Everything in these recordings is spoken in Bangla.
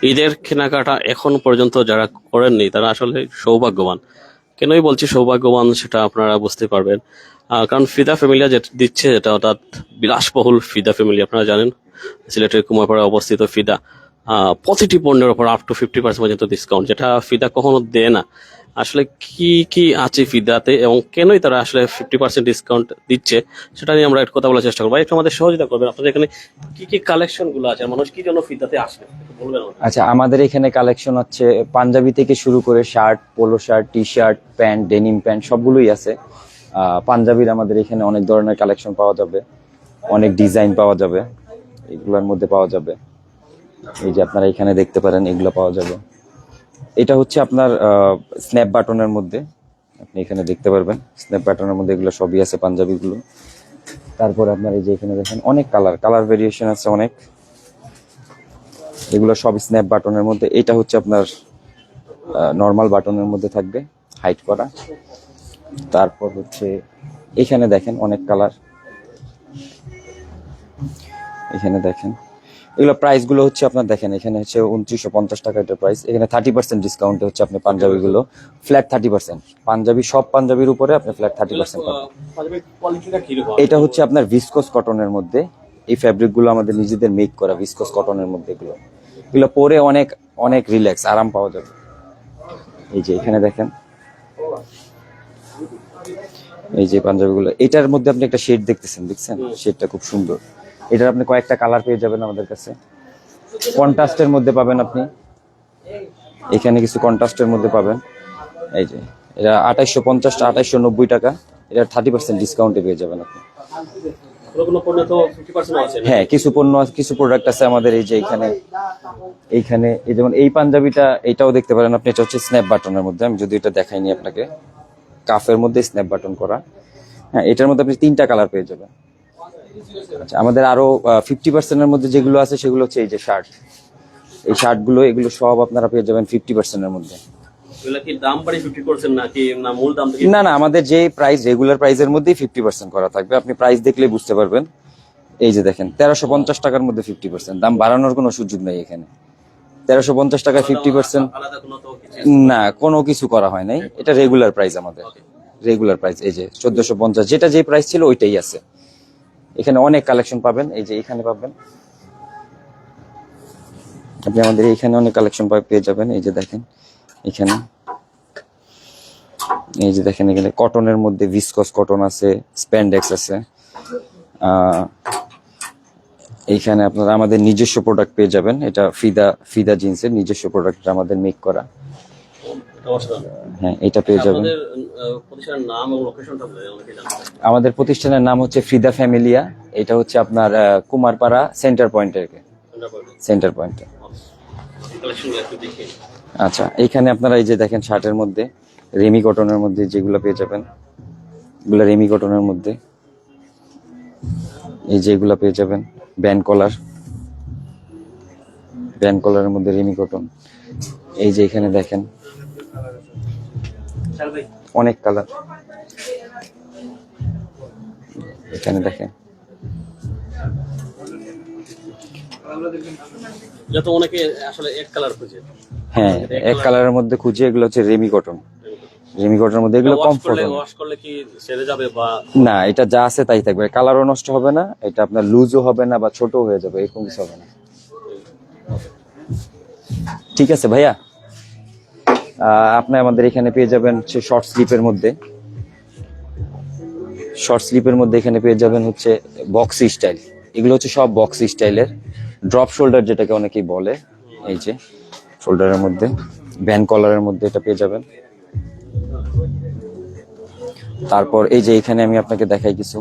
ঈদের কেনাকাটা এখন পর্যন্ত যারা করেননি তারা আসলে সৌভাগ্যবান। কেনই বলছি সৌভাগ্যবান সেটা আপনারা বুঝতে পারবেন। কারণ ফিদা ফ্যামিলিয়া যেটা দিচ্ছে যেটা অর্থাৎ বিলাসবহুল ফিদা ফ্যামিলি, আপনারা জানেন সিলেটের কুমারপাড়ায় অবস্থিত ফিদা প্রতিটি পণ্যের উপর আপ টু 50% পর্যন্ত ডিসকাউন্ট, যেটা ফিদা কখনো দেয় না। আসলে কি কি আছে ফিদাতে এবং কেনই তারা আসলে 50% ডিসকাউন্ট দিচ্ছে সেটা নিয়ে আমরা একটু কথা বলার চেষ্টা করবো। একটু আমাদের সহযোগিতা করবেন, আপনাদের এখানে কি কি কালেকশন গুলো আছে, মানুষ কি জন্য ফিদাতে আসবে একটু বলবেন আমাদের। আচ্ছা, আমাদের এখানে কালেকশন হচ্ছে পাঞ্জাবি থেকে শুরু করে shirt, polo shirt, T shirt, pant, denim pant সবগুলোই আছে। পাঞ্জাবির আমাদের এখানে অনেক ধরনের কালেকশন পাওয়া যাবে, অনেক ডিজাইন পাওয়া যাবে, এগুলোর মধ্যে পাওয়া যাবে। এই যে আপনারা এখানে দেখতে পারেন, এগুলো পাওয়া যাবে। এটা হচ্ছে আপনার স্ন্যাপ বাটনের মধ্যে, আপনি এখানে দেখতে পারবেন স্ন্যাপ বাটনের মধ্যে এগুলো সবই আছে পাঞ্জাবিগুলো। তারপরে আপনার এই যে এখানে দেখেন অনেক কালার ভেরিয়েশন আছে অনেক, এগুলো সব স্ন্যাপ বাটনের মধ্যে। এটা হচ্ছে আপনার নর্মাল বাটনের মধ্যে থাকবে, হাইট করা। তারপর হচ্ছে এখানে দেখেন অনেক কালার, এখানে দেখেন এগুলো প্রাইস গুলো হচ্ছে আপনার দেখেন এখানে হচ্ছে 2950 টাকা এটার প্রাইস। এখানে 30% ডিসকাউন্টে হচ্ছে আপনি পাঞ্জাবি গুলো ফ্ল্যাট 30%, পাঞ্জাবি সব পাঞ্জাবির উপরে আপনি ফ্ল্যাট 30% পাবেন। এটা হচ্ছে আপনার ভিসকস কটনের মধ্যে, এই ফ্যাব্রিক গুলো আমাদের নিজেদের মেক করা ভিসকস কটনের মধ্যে। এগুলো পরে অনেক অনেক রিল্যাক্স আরাম পাওয়া যাবে। এই যে এখানে দেখেন এই যে পাঞ্জাবিগুলো, এটার মধ্যে আপনি একটা শেড দেখতেছেন, দেখছেন শেডটা খুব সুন্দর। এটার আপনি কয়েকটা কালার পেয়ে যাবেন আমাদের কাছে, কন্ট্রাস্টের মধ্যে পাবেন আপনি, এখানে কিছু কন্ট্রাস্টের মধ্যে পাবেন। এই যে এটা 2850 2890 টাকা, এটা 30% ডিসকাউন্টে পেয়ে যাবেন আপনি। হ্যাঁ, কিছু পণ্য কিছু প্রোডাক্ট আছে আমাদের। এই যে এইখানে এই যেমন এই পাঞ্জাবিটা, এটাও দেখতে পারেন আপনি, এটা হচ্ছে স্ন্যাপ বাটনের মধ্যে। আমি যদি এটা দেখাইনি আপনাকে, কাফের মধ্যে স্ন্যাপ বাটন করা। হ্যাঁ, এটার মধ্যে আপনি 3টা কালার পেয়ে যাবেন। আচ্ছা, আমাদের আরো 50% এর মধ্যে যেগুলো আছে সেগুলো হচ্ছে এই যে শার্ট, এই শার্ট গুলো এগুলো সব আপনারা পেয়ে যাবেন 50% এর মধ্যে। না না, আমাদের যে প্রাইস রেগুলার প্রাইসের মধ্যেই 50% করা থাকবে, আপনি প্রাইস দেখলেই বুঝতে পারবেন। এই যে দেখেন 1350 টাকার মধ্যে 50%, দাম বাড়ানোর কোনো সুযোগ নেই এখানে। 1350 টাকা 50%, না কোনো কিছু করা হয় নাই, এটা রেগুলার প্রাইস আমাদের, রেগুলার প্রাইস। এই যে 1450 যেটা যে প্রাইস ছিল ওইটাই আছে। এখানে অনেক কালেকশন পাবেন, এই যে এখানে পাবেন আপনি, আমাদের এখানে অনেক কালেকশন পেয়ে যাবেন। এই যে দেখেন এখানে, এই যে দেখেন এখানে কটনের মধ্যে ভিসকস কটন আছে, স্প্যান্ডেক্স আছে। এইখানে আপনারা আমাদের নিজস্ব প্রোডাক্ট পেয়ে যাবেন, এটা ফিদা জিন্সের নিজস্ব প্রোডাক্ট আমাদের মেক করা। হ্যাঁ, এটা পেয়ে যাবেন। আমাদের প্রতিষ্ঠানের নাম হচ্ছে ফিদা ফ্যামিলিয়া, এটা হচ্ছে আপনার কুমারপাড়া সেন্টার পয়েন্টে। আচ্ছা, এইখানে আপনারা এই যে দেখেন শার্টের মধ্যে রেমি কটনের মধ্যে যেগুলো পেয়ে যাবেন, এগুলো রেমি কটনের মধ্যে। এই যে এগুলো পেয়ে যাবেন ব্যান্ড কলারের মধ্যে রেমি কটন। এই যে এখানে দেখেন অনেক কালার, এখানে দেখেন হ্যাঁ এক কালারের মধ্যে খুঁজে, এগুলো হচ্ছে রেমি কটনের মধ্যে। এগুলো কমফোর্টেবল, না এটা যা আছে তাই থাকবে, কালারও নষ্ট হবে না, এটা আপনার লুজও হবে না বা ছোট হয়ে যাবে, এরকম কিছু হবে না। ঠিক আছে ভাইয়া, আপনি আমাদের এখানে পেয়ে যাবেন শর্ট স্লিপের মধ্যে, এখানে পেয়ে যাবেন হচ্ছে বক্সি স্টাইল। এগুলো হচ্ছে সব বক্সি স্টাইলের, ড্রপ শোল্ডার যেটাকে অনেকেই বলে। এই যে শোল্ডারের মধ্যে ব্যান্ড কলারের মধ্যে এটা পেয়ে যাবেন। তারপর এই যে এখানে আমি আপনাকে দেখাই কিছু,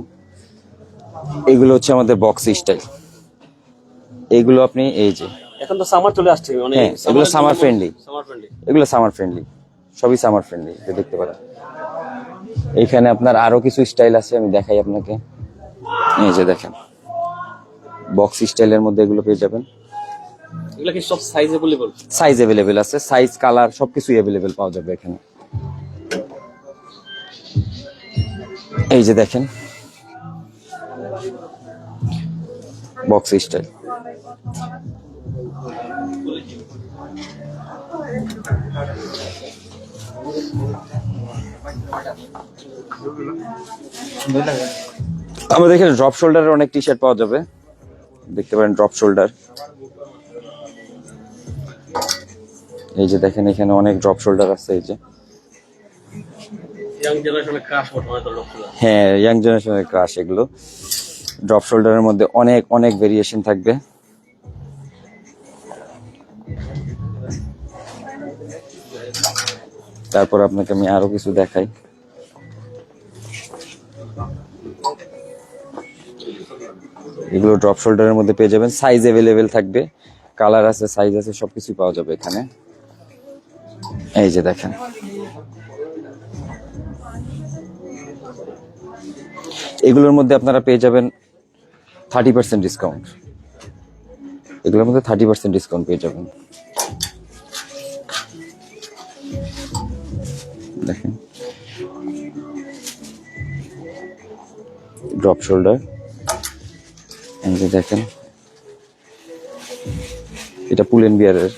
এগুলো হচ্ছে আমাদের বক্সি স্টাইল। এগুলো আপনি এই যে এখন তো সামার চলে আসছে, মানে এগুলো সামার ফ্রেন্ডলি, সবই সামার ফ্রেন্ডলি দেখতে পারেন। এইখানে আপনার আরো কিছু স্টাইল আছে, আমি দেখাই আপনাকে। এই যে দেখেন বক্স স্টাইলের মধ্যে এগুলো পেয়ে যাবেন। এগুলো কি সব সাইজ अवेलेबल? সাইজ अवेलेबल আছে, সাইজ কালার সবকিছুই अवेलेबल পাওয়া যাবে এখানে। এই যে দেখেন বক্স স্টাইল, আমাদের এখানে ড্রপ শোল্ডারের অনেক টি শার্ট পাওয়া যাবে, দেখতে পারেন ড্রপ শোল্ডার। এই যে দেখেন এখানে অনেক ড্রপ শোল্ডার আছে। এই যে ইয়াং জেনারেশনের ক্রাশ বর্তমানে তো লক্ষ্য। হ্যাঁ, ইয়াং জেনারেশনের ক্রাশ। এগুলো ড্রপ শোল্ডারের মধ্যে অনেক অনেক ভেরিয়েশন থাকবে। তারপর আপনাকে আমি আরো কিছু দেখাই। এগুলো ড্রপ শোল্ডারের মধ্যে পেয়ে যাবেন, সাইজ অ্যাভেলেবেল থাকবে, কালার আছে, সাইজ আছে, সবকিছু পাওয়া যাবে এখানে। এই যে দেখেন এগুলোর মধ্যে আপনারা পেয়ে যাবেন 30% ডিসকাউন্ট। এগুলোর মধ্যে 30% ডিসকাউন্ট পেয়ে যাবেন। দেখেন ড্রপ শোল্ডার। এই যে দেখেন এটা পুল এন্ড বিয়ারের।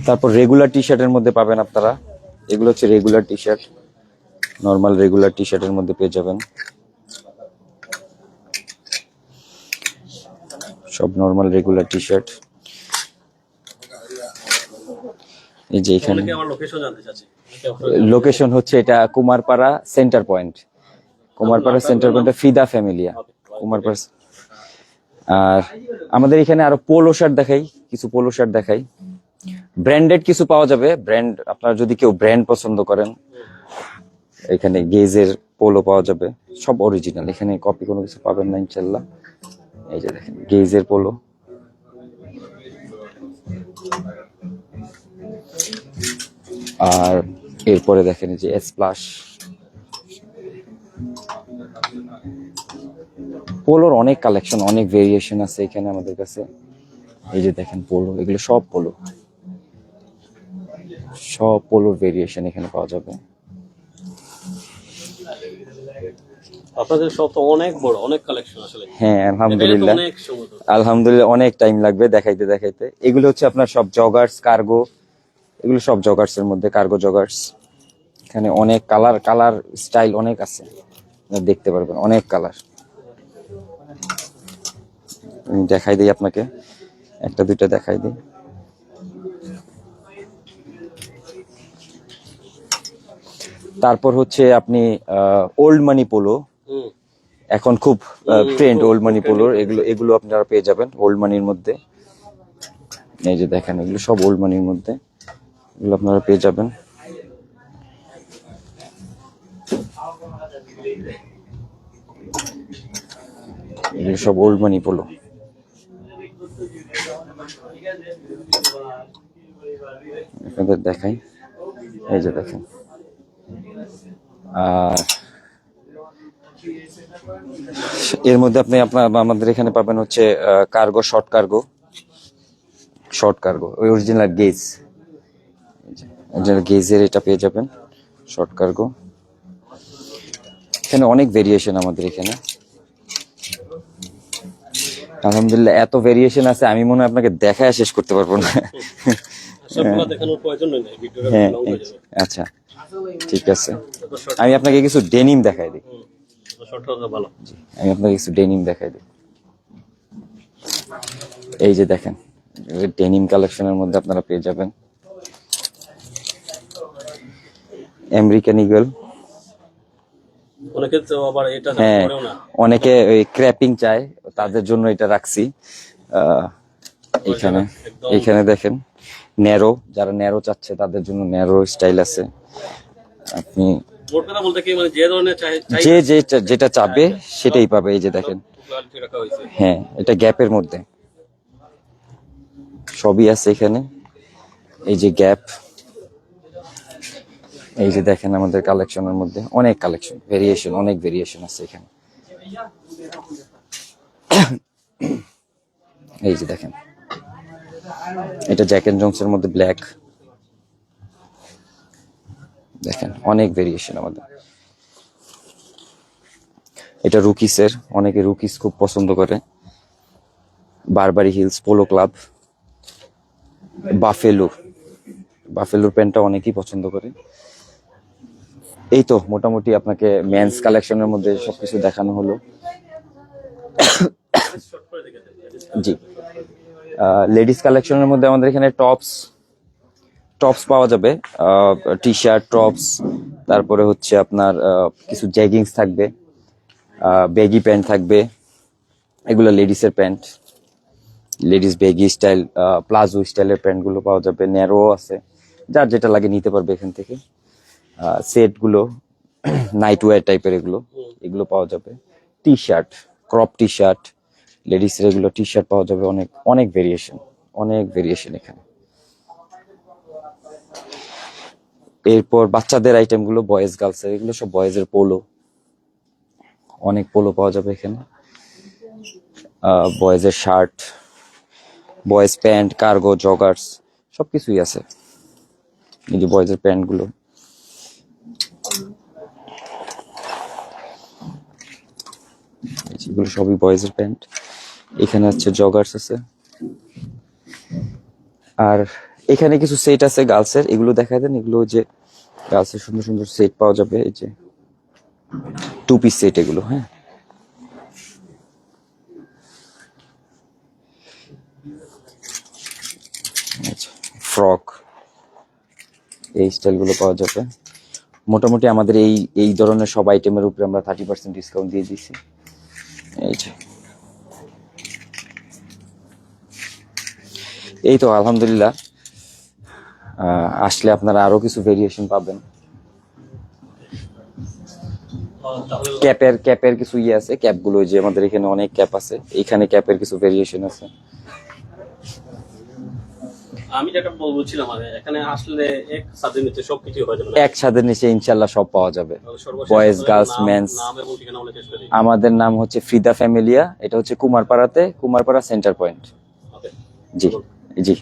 তারপর রেগুলার টি শার্টের মধ্যে পাবেন আপনারা, এগুলো হচ্ছে regular T shirt, normal regular T শার্টের মধ্যে পেয়ে যাবেন। সব নর্মাল রেগুলার টি শার্ট। এই যে এখানে লোকেশন হচ্ছে এটা Kumarpara centre point, Kumarpara centre পয়েন্টে ফিদা ফ্যামিলিয়া কুমারপাড়া। আর আমাদের এখানে আরো পোলো শার্ট দেখাই, কিছু পোলো শার্ট দেখাই। ব্র্যান্ডেড কিছু পাওয়া যাবে, ব্র্যান্ড আপনারা যদি কেউ ব্র্যান্ড পছন্দ করেন, এখানে গেজের পোলো পাওয়া যাবে, সব অরিজিনাল, এখানে কপি কোনো কিছু পাবেন না ইনশাল্লাহ। এই যে দেখেন গেজের পোলো। আর এরপরে দেখেন যে এস প্লাস পোলোর অনেক কালেকশন, অনেক ভেরিয়েশন আছে এখানে আমাদের কাছে। এই যে দেখেন পোলো, এগুলো সব পোলো, সব পোলোর ভেরিয়েশন এখানে পাওয়া যাবে। আপনাদের সব তো অনেক বড়, অনেক কালেকশন আসলে। হ্যাঁ আলহামদুলিল্লাহ, আলহামদুলিল্লাহ অনেক টাইম লাগবে দেখাইতে দেখাইতে। এগুলো হচ্ছে আপনার সব জগার্স, কার্গো, এগুলো সব জগার্স এর মধ্যে, কার্গো জগার্স। এখানে অনেক কালার, কালার স্টাইল অনেক আছে, দেখতে পারবেন অনেক কালার। আমি দেখাই দিই আপনাকে, একটা দুইটা দেখাই দিই। তারপর হচ্ছে আপনি ওল্ড মানি পোলো, এখন খুব ট্রেন্ড ওল্ড মানি পোলোর, এগুলো এগুলো আপনারা পেয়ে যাবেন ওল্ড মানির মধ্যে। এই যে দেখেন এগুলো সব ওল্ড মানির মধ্যে, এগুলো আপনারা পেয়ে যাবেন। এগুলো সব ওল্ড মানি পোলো। আপনাদের দেখাই, এই যে দেখেন। আর এর মধ্যে আপনি আমাদের এখানে পাবেন হচ্ছে cargo, short cargo, short cargo ওই অরিজিনাল গেজ, অরিজিনাল গেজের এটা পেয়ে যাবেন শর্ট কার্গো। এখানে অনেক ভেরিয়েশন আমাদের এখানে, আলহামদুলিল্লাহ এত ভেরিয়েশন আছে আমি মনে হয় আপনাকে দেখায় শেষ করতে পারবো না। হ্যাঁ আচ্ছা ঠিক আছে, আমি আপনাকে কিছু ডেনিম দেখাই দিই। আমি আপনাকে কিছু ডেনিম দেখাই দিই। এই যে দেখেন ডেনিম কালেকশনের মধ্যে আপনারা পেয়ে যাবেন আমেরিকান ইগল। হ্যাঁ অনেকে ওই ক্র্যাপিং চায়, তাদের জন্য এটা রাখছি এখানে। এখানে দেখেন ন্যারো, যারা ন্যারো চাচ্ছে তাদের জন্য ন্যারো স্টাইল আছে। আপনি যে যেটা চাবে সেটাই পাবে। এই যে দেখেন, হ্যাঁ এটা গ্যাপের মধ্যে সবই আছে এখানে। এই যে গ্যাপ, এই যে দেখেন আমাদের কালেকশনের মধ্যে অনেক কালেকশন, ভেরিয়েশন, অনেক ভেরিয়েশন আছে এখানে। এই যে দেখেন এটা জ্যাক এন্ড জোনস এর মধ্যে ব্ল্যাক, দেখেন অনেক ভেরিয়েশন আমাদের। এটা রুকিসের, অনেকে রুকিস খুব পছন্দ করে। বারবারি হিলস, পোলো ক্লাব, বাফেলোর প্যান্টটা অনেকেই পছন্দ করে। এই তো মোটামুটি আপনাকে মেন্স কালেকশনের মধ্যে সবকিছু দেখানো হলো। জি, লেডিস কালেকশনের মধ্যে আমাদের এখানে টপস পাওয়া যাবে, টি শার্ট, টপস, তারপরে হচ্ছে আপনার কিছু জ্যাগিংস থাকবে, বেগি প্যান্ট থাকবে। এগুলো লেডিসের pant, ladies baggy style, palazzo স্টাইলের প্যান্টগুলো পাওয়া যাবে। ন্যারো আছে, যার যেটা লাগে নিতে পারবে এখান থেকে। সেটগুলো নাইট ওয়্যার টাইপের, এগুলো পাওয়া যাবে। T shirt, crop T shirt, লেডিসের এগুলো টি শার্ট পাওয়া যাবে। অনেক অনেক ভেরিয়েশন এখানে। এরপর বাচ্চাদের আইটেমগুলো, বয়েজ গার্লসের, এগুলো সব বয়েজের পোলো, অনেক পোলো পাওয়া যাবে এখানে। বয়েজের shirt, boys pant, cargo, joggers সবকিছুই আছে। এই যে বয়েজের প্যান্টগুলো, এগুলো সবই বয়েজের প্যান্ট। এখানে হচ্ছে জগার্স আছে। আর এখানে কিছু সেট আছে গার্লসের, এগুলো দেখা দেন। এগুলো যে গার্লসের সুন্দর সুন্দর সেট পাওয়া যাবে, এই যে 2 পিস সেট এগুলো। হ্যাঁ, ফ্রক, এই স্টাইলগুলো পাওয়া যাবে। মোটামুটি আমাদের এই ধরনের সব আইটেমের উপরে আমরা 30% ডিসকাউন্ট দিয়ে দিচ্ছি। এই যে, এই তো আলহামদুলিল্লাহ। আসলে আপনারা আরো কিছু ভেরিয়েশন পাবেন। ক্যাপের কিছু ইয়ে আছে, ক্যাপগুলো যে আমাদের এখানে অনেক ক্যাপ আছে, এখানে ক্যাপের কিছু ভেরিয়েশন আছে। আমি যেটা বলছিলাম, মানে এখানে আসলে এক ছাদের নিচে সবকিছু হয়ে যাবে, এক ছাদের নিচে ইনশাল্লাহ সব পাওয়া যাবে, সর্বশেষ বয়েজ, গার্লস, মেন্স। নাম এবং ঠিকানা বলে শেষ করি। আমাদের নাম হচ্ছে ফিদা ফ্যামিলিয়া, এটা হচ্ছে কুমারপাড়া সেন্টার পয়েন্ট। ওকে। জি জি।